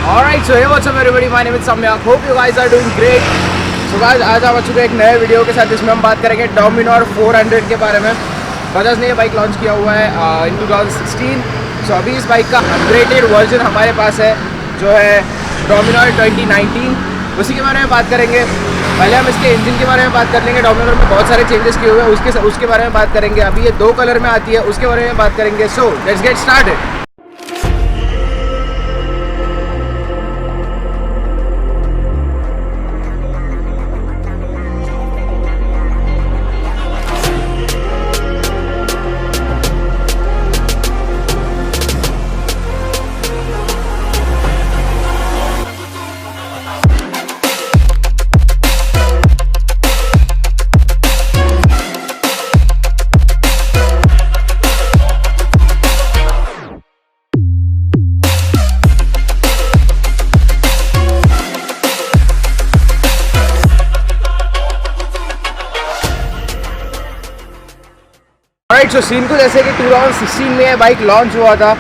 Alright, so hey what's up everybody, my name is Samyak. Hope you guys are doing great. So guys, आज हम आ चुके हैं एक नए वीडियो के साथ जिसमें हम बात करेंगे डोमिनोर 400 के बारे में। बजाज ने ये बाइक लॉन्च किया हुआ है इन 2016। सो अभी इस बाइक का अपग्रेडेड वर्जन हमारे पास है जो है डोमिनोर 2019, उसी के बारे में बात करेंगे। पहले हम इसके इंजन के बारे में बात कर लेंगे। डोमिनोर में बहुत सारे चेंजेस किए हुए हैं, उसके बारे में बात करेंगे। अभी ये 2 कलर में आती है, उसके बारे में बात करेंगे। So let's get started. तो सीन को जैसे कि 2016 में ये बाइक लॉन्च हुआ था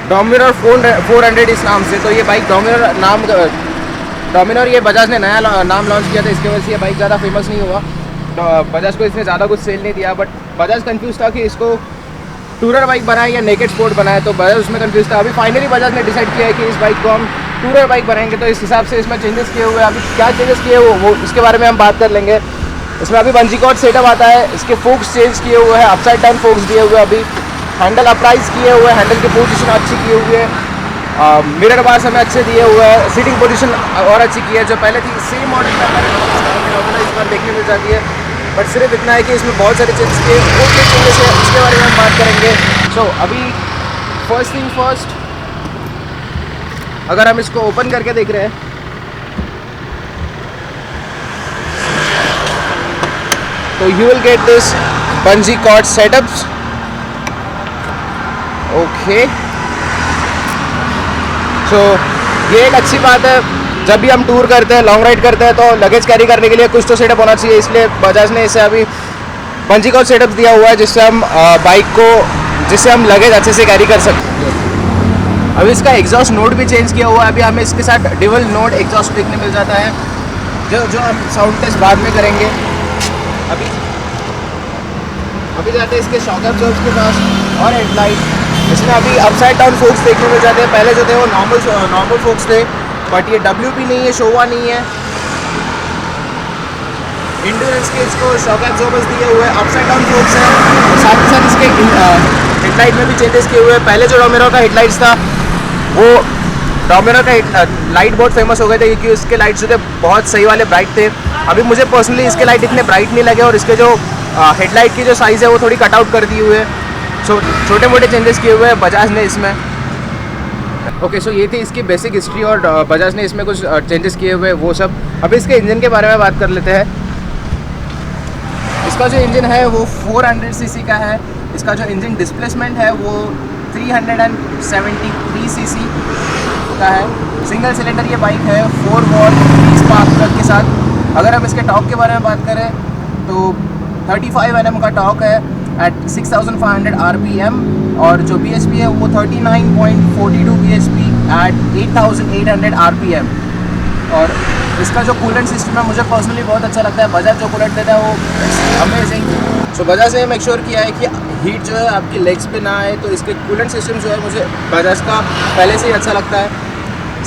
डोमिनोर 400 इस नाम से। तो ये बाइक डोमिनोर ये बजाज ने नया नाम लॉन्च किया था, इसकी वजह से ये बाइक ज़्यादा फेमस नहीं हुआ। तो बजाज को इसने ज़्यादा कुछ सेल नहीं दिया, बट बजाज कंफ्यूज था कि इसको टूरर बाइक बनाए या नेकेड स्पोर्ट बनाए, तो बजाज उसमें कंफ्यूज था। अभी फाइनली बजाज ने डिसाइड किया है कि इस बाइक को हम टूरर बाइक बनाएंगे, तो इस हिसाब से इसमें चेंजेस किए हुए हैं। अभी क्या चेंजेस किए वो इसके बारे में हम बात कर लेंगे। इसमें अभी बंजी कॉर्ड सेटअप आता है, इसके फोक्स चेंज किए हुए हैं, अपसाइड डाउन फोक्स दिए हुए हैं, अभी हैंडल अपराइज किए हुए हैं, हैंडल की पोजीशन अच्छी की हुई है, मिरर बार्स हमें अच्छे दिए हुए हैं, सीटिंग पोजीशन और अच्छी की है। जो पहले थी सेम मॉडल में इस बार देखने मिल जाती है, बट सिर्फ इतना है कि इसमें बहुत सारे चेंज किए। वो क्या चेंजेस है उसके बारे में हम बात करेंगे। सो अभी फर्स्ट थिंग फर्स्ट, अगर हम इसको ओपन करके देख रहे हैं तो you will get this bungee cord setups. Okay. So ये एक अच्छी बात है, जब भी हम टूर करते हैं, लॉन्ग राइड करते हैं, तो लगेज कैरी करने के लिए कुछ तो सेटअप होना चाहिए। इसलिए बजाज ने इसे अभी बंजी कॉर्ड सेटअप दिया हुआ है जिससे हम लगेज अच्छे से कैरी कर सकते हैं। अभी इसका एग्जॉस्ट नोड भी चेंज किया हुआ है। अभी हमें इसके साथ डुअल नोड एग्जॉस्ट देखने मिल जाता है, जो हम साउंड टेस्ट बाद में करेंगे। अभी जाते हैं इसके शॉक एब्जॉर्ब्स के पास और हेडलाइट। इसमें अभी अपसाइड डाउन फोक्स देखने मिल जाते हैं। पहले जो थे वो नॉर्मल फोक्स थे, बट ये WP नहीं है, शोवा नहीं है। इंड्योरेंस के इसको शॉक एब्जॉर्बर्स दिए हुए हैं, अपसाइड डाउन फोक्स है, साथ ही साथ इसके हेडलाइट में भी चेंजेस किए हुए हैं। पहले जो डोमिनोर का हेडलाइट्स था वो डोमिनोर का लाइट बहुत फेमस हो गए थे क्योंकि उसके लाइट्स जो थे बहुत सही वाले ब्राइट थे। अभी मुझे पर्सनली इसके लाइट इतने ब्राइट नहीं लगे और इसके जो हेडलाइट की जो साइज़ है वो थोड़ी कट आउट कर दी हुई है। सो छोटे मोटे चेंजेस किए हुए हैं बजाज ने इसमें। ओके, सो ये थी इसकी बेसिक हिस्ट्री और बजाज ने इसमें कुछ चेंजेस किए हुए हैं वो सब। अभी इसके इंजन के बारे में बात कर लेते हैं। इसका जो इंजन है वो 400 सीसी का है। इसका जो इंजन डिस्प्लेसमेंट है वो 373 सीसी का है। सिंगल सिलेंडर ये बाइक है, 4 वॉट स्पार्क प्लग के साथ। अगर हम इसके टॉर्क के बारे में बात करें तो 35 Nm का टॉर्क है एट 6500 RPM, और जो BHP है वो 39.42 BHP एट 8800 RPM। और इसका जो कूलेंट सिस्टम है मुझे पर्सनली बहुत अच्छा लगता है। बजाज जो कूलेंट देता है वो अमेजिंग। सो बजाज ने मेक श्योर किया है कि हीट जो है आपकी लेग्स पे ना आए, तो इसके कूलेंट सिस्टम जो है मुझे बजाज का पहले से ही अच्छा लगता है।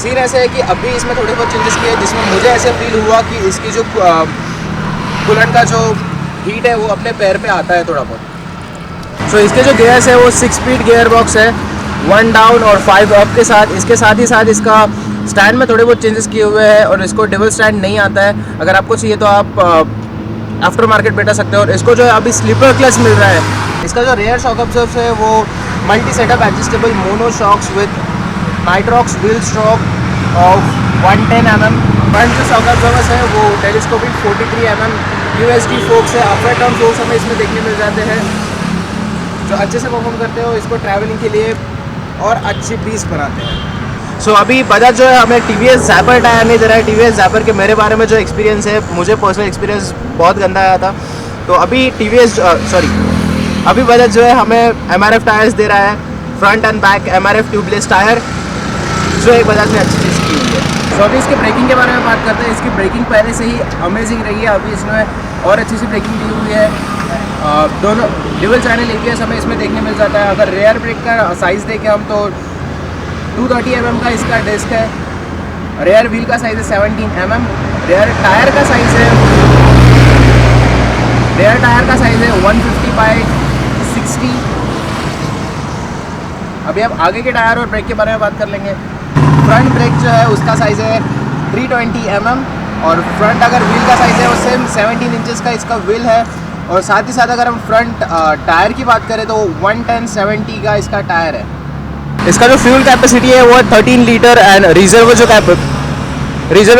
सीन ऐसे है कि अभी इसमें थोड़े बहुत चेंजेस किए जिसमें मुझे ऐसे फील हुआ कि इसकी जो कूलेंट का जो हीट है वो अपने पैर पे आता है थोड़ा बहुत। सो इसके जो गियर्स है वो 6 स्पीड गियर बॉक्स है, 1 डाउन और 5 अप के साथ। इसके साथ ही साथ इसका स्टैंड में थोड़े बहुत चेंजेस किए हुए हैं और इसको डबल स्टैंड नहीं आता है। अगर आपको चाहिए तो आप आफ्टर मार्केट बैठा सकते हो। और इसको जो है अभी स्लीपर क्लच मिल रहा है। इसका जो रेयर शॉक अब्जॉर्ब्स है वो multi setup adjustable mono shocks with nitrox wheel stroke of 110 mm। Front जो शॉक अब्जॉर्बर्स है वो टेलीस्कोपिक 43 mm USD फोक्स है। अपसाइड डाउन फोक्स हमें इसमें देखने मिल जाते हैं जो अच्छे से परफॉर्म करते हो इसको ट्रैवलिंग के लिए और अच्छी पीस बनाते हैं। सो अभी बजाज जो है हमें TVS ज़ैपर टायर नहीं दे रहा है। TVS ज़ैपर के मेरे बारे में जो एक्सपीरियंस है, मुझे पर्सनल एक्सपीरियंस बहुत गंदा आया था। तो अभी अभी बजाज जो है हमें MRF टायर्स दे रहा है, front end back MRF tubeless tyre, जो एक बजाज में अच्छी चीज़ की हुई है। सो अभी इसके ब्रेकिंग के बारे में बात करते हैं। इसकी ब्रेकिंग पहले से ही अमेजिंग रही है, अभी इसमें और अच्छी सी ब्रेकिंग दी हुई है। दोनों ड्यूल चैनल ABS हमें इसमें देखने मिल जाता है। अगर रेयर ब्रेक का साइज़ देखें हम तो 230 mm का इसका डिस्क है। रेयर व्हील का साइज़ है 17 mm। रेयर टायर का साइज़ है 150/60। अभी अब आगे के टायर और ब्रेक के बारे में बात कर लेंगे। फ्रंट ब्रेक जो है उसका साइज़ है 320 mm और फ्रंट अगर व्हील का साइज़ है वो सेम 17 इंचज़ का इसका व्हील है। और साथ ही साथ अगर हम फ्रंट टायर की बात करें तो 110/70 का इसका टायर है। इसका जो फ्यूल कैपेसिटी है वो 13 litre and reserve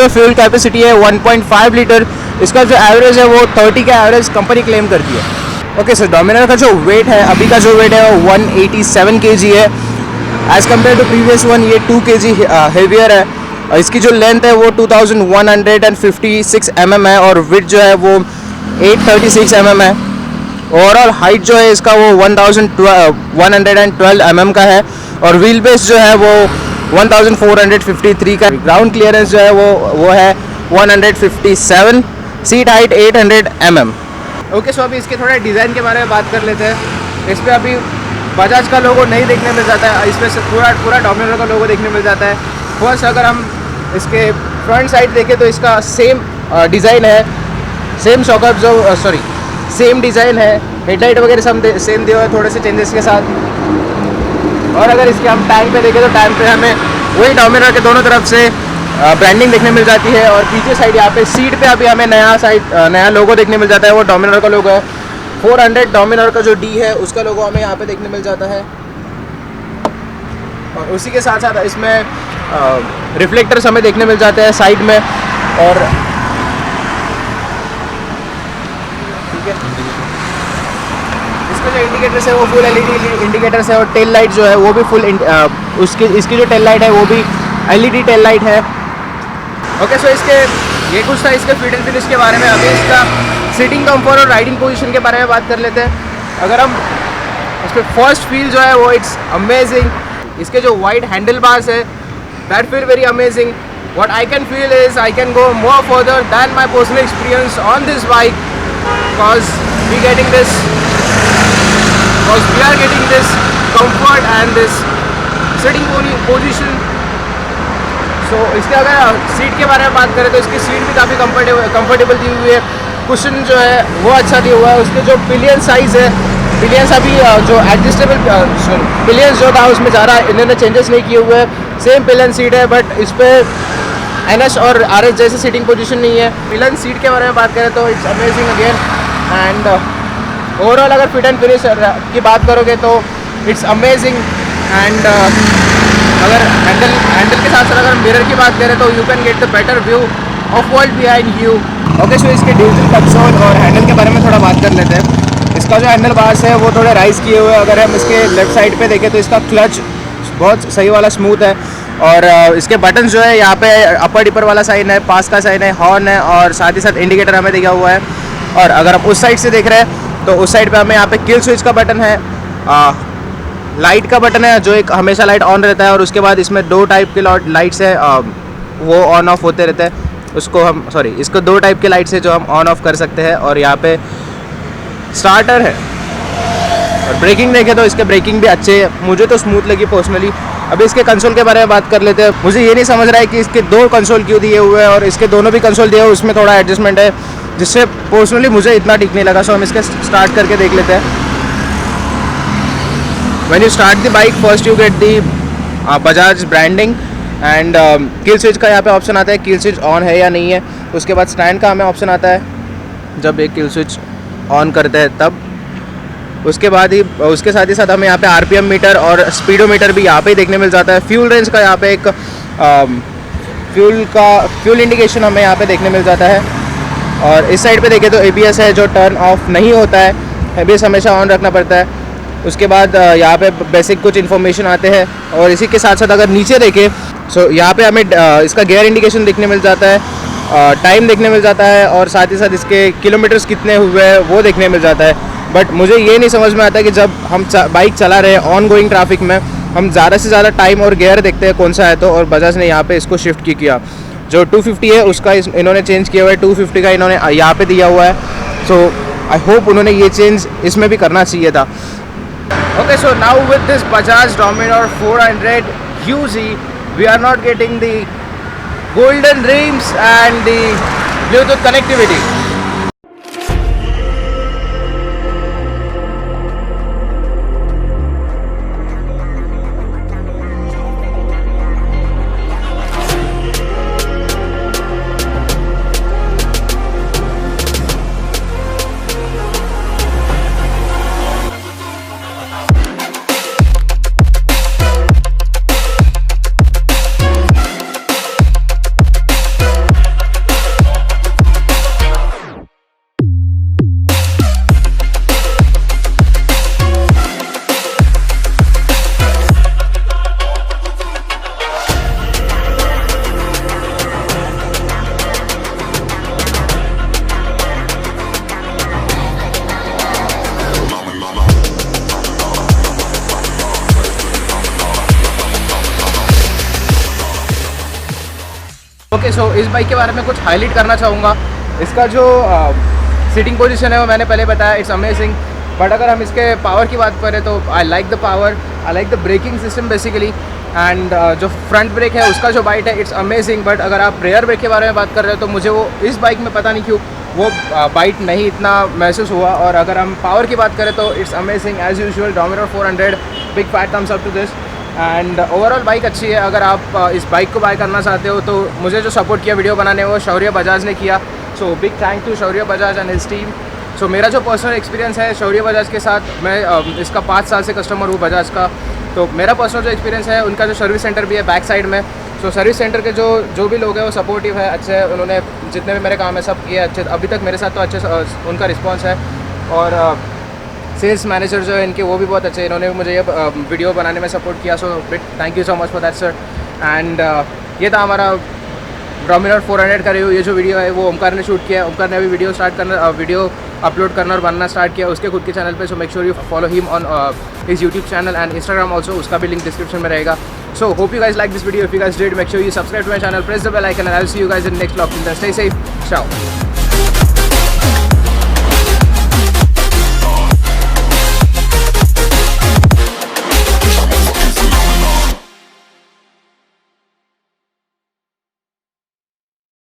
fuel capacity है 1.5 लीटर। इसका जो एवरेज है वो 30 का एवरेज कंपनी क्लेम करती है। ओके सर, डोमिनार का जो वेट है अभी का जो वेट है वो 187 kg है। As compare to previous one ये 2 kg हेवियर है। इसकी जो लेंथ है वो 2156 mm है और विड्थ जो है वो 836 mm है। ओवरऑल हाइट जो है इसका वो 1112 mm का है और व्हील बेस जो है वो 1453 का। ग्राउंड क्लियरेंस जो है वो है 157। Seat height 800 mm। Okay so अभी इसके थोड़ा डिज़ाइन के बारे में बात कर लेते हैं। इस पर अभी बजाज का लोगो नहीं देखने मिल जाता है, इस पर से पूरा डोमिनार का लोगो देखने मिल जाता है। फर्स्ट अगर हम इसके फ्रंट साइड देखें तो इसका सेम डिज़ाइन है, सेम डिज़ाइन है। हेडलाइट वगैरह सब सेम दिए हुए हैं थोड़े से चेंजेस के साथ। और अगर इसके हम टैंक पे देखें तो टैंक पे हमें वही डोमिनार के दोनों तरफ से ब्रांडिंग देखने मिल जाती है। और पीछे साइड यहाँ पे सीट पे अभी हमें नया लोगो देखने मिल जाता है, वो डोमिनार का लोगो है। 400 डोमिनार का जो D है उसका लोगो हमें यहाँ पे देखने मिल जाता है। और उसी के साथ साथ इसमें रिफ्लेक्टर्स हमें देखने मिल जाते हैं साइड में। और ठीक है, इसका जो इंडिकेटर्स है वो फुल LED इंडिकेटर्स है और टेल लाइट जो है वो भी फुल इसकी जो टेल लाइट है वो भी LED टेल लाइट है। ओके सो ये कुछ था इसके फिट एंड फिनिश के बारे में। अभी इसका सीटिंग कंफर्ट और राइडिंग पोजीशन के बारे में बात कर लेते हैं। अगर हम इस पर फर्स्ट फील जो है वो इट्स अमेजिंग। इसके जो वाइड हैंडल बार्स है that feel very amazing. What I can feel is I can go more further than my personal experience on this bike because we are getting this comfort and this sitting position। So इसके अगर seat के बारे में बात करें तो इसकी seat भी काफ़ी कंफर्टेबल दी हुई है। कुशन जो है वो अच्छा दिया हुआ है। उसके जो पिलियन साइज़ है, पिलियंस अभी जो एडजस्टेबल पिलियंस जो था उसमें ज़्यादा इन्होंने चेंजेस नहीं किए हुए हैं। सेम पिलियन सीट है बट इस पर NS और RS जैसे सीटिंग पोजीशन नहीं है। पिलियन सीट के बारे में बात करें तो it's amazing again. And overall अगर फिट एंड फिनिश की बात करोगे तो इट्स अमेजिंग। एंड अगर हैंडल के साथ साथ अगर मिरर की बात करें तो you can get the better view of world behind you. Okay so इसके डिजिटल कंसोल और हैंडल के बारे में थोड़ा बात कर लेते हैं। इसका जो हैंडल बार्स है वो थोड़े राइज किए हुए हैं। अगर हम इसके लेफ्ट साइड पे देखें तो इसका क्लच बहुत सही वाला स्मूथ है। और इसके बटन जो है यहाँ पे अपर डिपर वाला साइन है, पास का साइन है, हॉर्न है और साथ ही साथ इंडिकेटर हमें दिया हुआ है। और अगर हम उस साइड से देख रहे हैं तो उस साइड पे हमें यहाँ पे किल स्विच का बटन है, लाइट का बटन है जो एक हमेशा लाइट ऑन रहता है। और उसके बाद इसमें 2 टाइप के लाइट्स है, वो ऑन ऑफ होते रहते हैं। इसको 2 टाइप के लाइट्स है जो हम ऑन ऑफ कर सकते हैं। और यहाँ पे स्टार्टर है। और ब्रेकिंग देखें तो इसके ब्रेकिंग भी अच्छे है, मुझे तो स्मूथ लगी पर्सनली। अभी इसके कंसोल के बारे में बात कर लेते हैं। मुझे ये नहीं समझ रहा है कि इसके 2 कंसोल क्यों दिए हुए हैं और इसके दोनों भी कंसोल दिए हुए उसमें थोड़ा एडजस्टमेंट है जिससे पर्सनली मुझे इतना ठीक नहीं लगा। सो हम इसके स्टार्ट करके देख लेते हैं। When you start the bike, first you get the Bajaj branding and kill switch का यहाँ पे ऑप्शन आता है, किल स्विच ऑन है या नहीं है। उसके बाद स्टैंड का हमें ऑप्शन आता है जब एक किल स्विच ऑन करते हैं तब। उसके बाद ही उसके साथ ही हमें यहाँ पे RPM मीटर और स्पीडोमीटर भी यहाँ पे ही देखने मिल जाता है। फ्यूल रेंज का यहाँ पे एक फ्यूल इंडिकेशन हमें यहाँ पे देखने मिल जाता है। और इस साइड पे देखें तो ABS है जो टर्न ऑफ नहीं होता है, ABS हमेशा ऑन रखना पड़ता है। उसके बाद यहाँ पे बेसिक कुछ इन्फॉर्मेशन आते हैं। और इसी के साथ साथ अगर नीचे देखें सो यहाँ पे हमें इसका गियर इंडिकेशन देखने मिल जाता है, टाइम देखने मिल जाता है और साथ ही साथ इसके किलोमीटर्स कितने हुए हैं वो देखने मिल जाता है। बट मुझे ये नहीं समझ में आता कि जब हम बाइक चला रहे हैं ऑन गोइंग ट्रैफिक में हम ज़्यादा से ज़्यादा टाइम और गियर देखते हैं कौन सा है तो, और बजाज ने यहाँ पे इसको शिफ्ट किया। जो 250 है उसका इन्होंने चेंज किया हुआ है, 250 का इन्होंने यहाँ पे दिया हुआ है। सो आई होप उन्होंने ये चेंज इसमें भी करना चाहिए था। Okay, so now with this Bajaj Dominar 400 UZ we are not getting the golden rims and the Bluetooth connectivity. Okay, so इस बाइक के बारे में कुछ हाईलाइट करना चाहूँगा। इसका जो सीटिंग पोजीशन है वो मैंने पहले बताया, इट्स अमेजिंग। बट अगर हम इसके पावर की बात करें तो I like the power, I like the braking system basically. And जो फ्रंट ब्रेक है उसका जो बाइट है इट्स अमेजिंग। बट अगर आप रेयर ब्रेक के बारे में बात कर रहे हो तो मुझे वो इस बाइक में पता नहीं क्यों वो बाइट नहीं इतना महसूस हुआ। और अगर हम पावर की बात करें तो it's amazing as usual. Dominar 400, big fat thumbs up to this. And overall bike अच्छी है। अगर आप इस बाइक को बाय करना चाहते हो तो मुझे जो सपोर्ट किया वीडियो बनाने वो शौर्य बजाज ने किया। So big thank to Shaurya Bajaj and his team. So मेरा जो पर्सनल एक्सपीरियंस है शौर्य बजाज के साथ, मैं इसका 5 साल से कस्टमर हूँ बजाज का। तो मेरा पर्सनल जो एक्सपीरियंस है, उनका जो सर्विस सेंटर भी है बैक साइड में। सो सर्विस सेंटर के जो भी लोग हैं वो सपोर्टिव है, अच्छे हैं। उन्होंने जितने भी मेरे काम है सब किए अच्छे, अभी तक मेरे साथ तो अच्छे उनका रिस्पॉन्स है। और सेल्स मैनेजर जो है इनके वो भी बहुत अच्छे, इन्होंने भी मुझे ये वीडियो बनाने में सपोर्ट किया। So big thank you so much for that sir. And ये था हमारा डोमिनार 400 का रिव्यू। ये जो वीडियो है वो ओमकार ने शूट किया है। ओमकार ने अभी वीडियो अपलोड करना और बनना स्टार्ट किया उसके खुद के चैनल पे। So make sure you follow him on his YouTube channel and Instagram also, उसका भी लिंक डिस्क्रिप्शन में रहेगा। So hope you guys like this video. If you guys did, make sure you subscribe to my channel, press the bell icon, and I will see you guys in next vlog. Till then stay safe, चाओ।